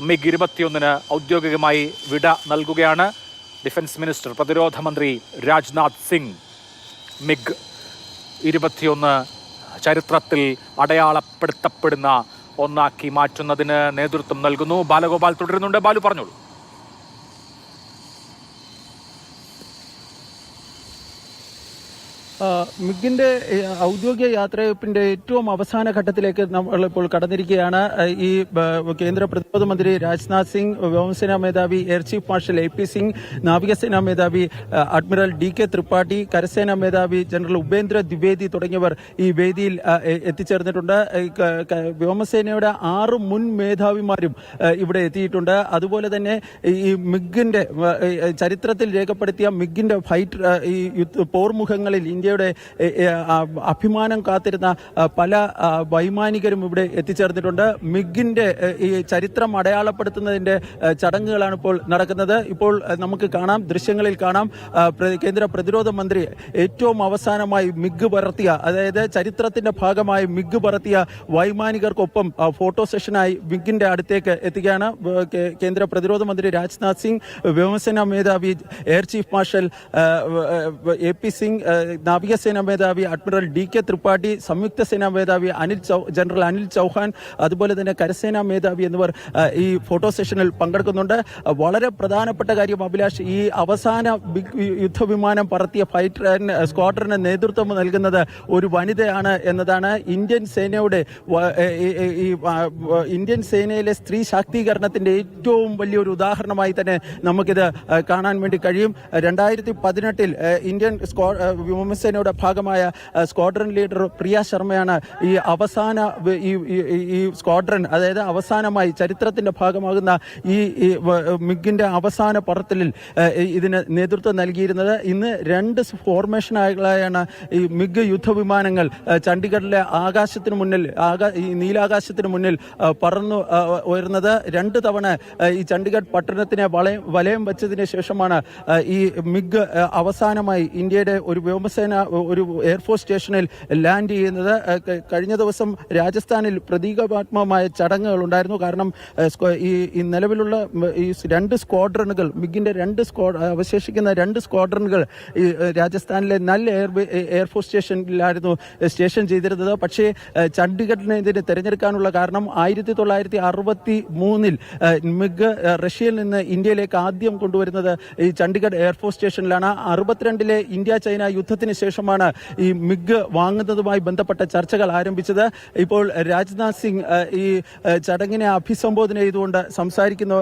MiG 21 ഔദ്യോഗികമായി വിട നൽകുകയാണ്. ഡിഫൻസ് മിനിസ്റ്റർ പ്രതിരോധ മന്ത്രി രാജ്നാഥ് സിംഗ് മിഗ് 21 ചരിത്രത്തിൽ അടയാളപ്പെടുത്തപ്പെടുന്ന ഒന്നാക്കി മാറ്റുന്നതിന് നേതൃത്വം നൽകുന്നു. ബാലഗോപാൽ തുടരുന്നുണ്ട്. ബാലു പറഞ്ഞോളൂ. മിഗിന്റെ ഔദ്യോഗിക യാത്രയപ്പിന്റെ ഏറ്റവും അവസാന ഘട്ടത്തിലേക്ക് നമ്മൾ ഇപ്പോൾ കടന്നിരിക്കുകയാണ്. ഈ കേന്ദ്ര പ്രതിരോധ മന്ത്രി രാജ്നാഥ് സിംഗ്, വ്യോമസേനാ മേധാവി air chief marshal AP Singh, നാവികസേനാ മേധാവി അഡ്മിറൽ DK ത്രിപാഠി, കരസേനാ മേധാവി ജനറൽ ഉപേന്ദ്ര ദ്വിവേദി തുടങ്ങിയവർ ഈ വേദിയിൽ എത്തിച്ചേർന്നിട്ടുണ്ട്. വ്യോമസേനയുടെ 6 മുൻ മേധാവിമാരും ഇവിടെ എത്തിയിട്ടുണ്ട്. അതുപോലെ തന്നെ ഈ മിഗിന്റെ ചരിത്രത്തിൽ രേഖപ്പെടുത്തിയ മിഗിന്റെ ഫൈറ്റ് ഈ പോർമുഖങ്ങളിൽ ഇന്ത്യയുടെ അഭിമാനം കാത്തിരുന്ന പല വൈമാനികരും ഇവിടെ എത്തിച്ചേർന്നിട്ടുണ്ട്. മിഗിന്റെ ഈ ചരിത്രം അടയാളപ്പെടുത്തുന്നതിന്റെ ചടങ്ങുകളാണ് ഇപ്പോൾ നടക്കുന്നത്. ഇപ്പോൾ നമുക്ക് കാണാം, ദൃശ്യങ്ങളിൽ കാണാം, കേന്ദ്ര പ്രതിരോധ മന്ത്രി ഏറ്റവും അവസാനമായി മിഗ് പറത്തിയ, അതായത് ചരിത്രത്തിന്റെ ഭാഗമായി മിഗ് പറത്തിയ വൈമാനികർക്കൊപ്പം ഫോട്ടോ സെഷനായി മിഗിന്റെ അടുത്തേക്ക് എത്തുകയാണ്. കേന്ദ്ര പ്രതിരോധ മന്ത്രി രാജ്നാഥ് സിംഗ്, വ്യോമസേനാ മേധാവി air chief marshal AP Singh, നാവികസേനാ മേധാവി അഡ്മിറൽ DK ത്രിപാഠി, സംയുക്ത സേനാ മേധാവി ജനറൽ അനിൽ ചൗഹാൻ, അതുപോലെ തന്നെ കരസേനാ മേധാവി എന്നിവർ ഈ ഫോട്ടോ സെഷനിൽ പങ്കെടുക്കുന്നുണ്ട്. വളരെ പ്രധാനപ്പെട്ട കാര്യം അഭിലാഷ്, ഈ അവസാന യുദ്ധവിമാനം പറത്തിയ ഫൈറ്റർ സ്ക്വാഡ്രന് നേതൃത്വം നൽകുന്നത് ഒരു വനിതയാണ് എന്നതാണ്. ഇന്ത്യൻ സേനയിലെ സ്ത്രീ ശാക്തീകരണത്തിന്റെ ഏറ്റവും വലിയൊരു ഉദാഹരണമായി തന്നെ നമുക്കിത് കാണാൻ വേണ്ടി കഴിയും. 2018 ഇന്ത്യൻ വ്യോമസേനയുടെ ഭാഗമായ സ്ക്വാഡ്രൺ ലീഡർ പ്രിയ ശർമ്മയാണ് ഈ അവസാന ഈ സ്ക്വാഡ്രൺ, അതായത് അവസാനമായി ചരിത്രത്തിന്റെ ഭാഗമാകുന്ന ഈ മിഗിന്റെ അവസാന പറത്തലിൽ ഇതിന് നേതൃത്വം നൽകിയിരുന്നത്. ഇന്ന് 2 ഫോർമേഷനുകളായാണ് ഈ മിഗ് യുദ്ധവിമാനങ്ങൾ ചണ്ഡീഗഡിലെ ആകാശത്തിന് മുന്നിൽ, ഈ നീലാകാശത്തിന് മുന്നിൽ പറന്നു ഉയർന്നത്. 2 തവണ ഈ ചണ്ഡീഗഡ് പട്ടണത്തിനെ വലയം വെച്ചതിന് ശേഷമാണ് ഈ മിഗ് അവസാനമായി ഇന്ത്യയുടെ ഒരു വ്യോമസേന ഒരു എയർഫോഴ്സ് സ്റ്റേഷനിൽ ലാൻഡ് ചെയ്യുന്നത്. കഴിഞ്ഞ ദിവസം രാജസ്ഥാനിൽ പ്രതീകാത്മകമായ ചടങ്ങുകൾ ഉണ്ടായിരുന്നു. കാരണം ഈ നിലവിലുള്ള ഈ 2 സ്ക്വാഡ്രണുകൾ, മിഗിന്റെ അവശേഷിക്കുന്ന 2 സ്ക്വാഡ്രണുകൾ ഈ രാജസ്ഥാനിലെ നല്ല എയർഫോഴ്സ് സ്റ്റേഷനിലായിരുന്നു സ്റ്റേഷൻ ചെയ്തിരുന്നത്. പക്ഷേ ചണ്ഡീഗഡിനെ ഇതിന് തിരഞ്ഞെടുക്കാനുള്ള കാരണം 1963 മിഗ് റഷ്യയിൽ നിന്ന് ഇന്ത്യയിലേക്ക് ആദ്യം കൊണ്ടുവരുന്നത് ഈ ചണ്ഡീഗഡ് എയർഫോഴ്സ് സ്റ്റേഷനിലാണ്. 62 ഇന്ത്യ ചൈന യുദ്ധത്തിന് ശേഷമാണ് ഈ മിഗ് വാങ്ങുന്നതുമായി ബന്ധപ്പെട്ട ചർച്ചകൾ ആരംഭിച്ചത്. ഇപ്പോൾ രാജ്നാഥ് സിംഗ് ഈ ചടങ്ങിനെ അഭിസംബോധന ചെയ്തുകൊണ്ട് സംസാരിക്കുന്ന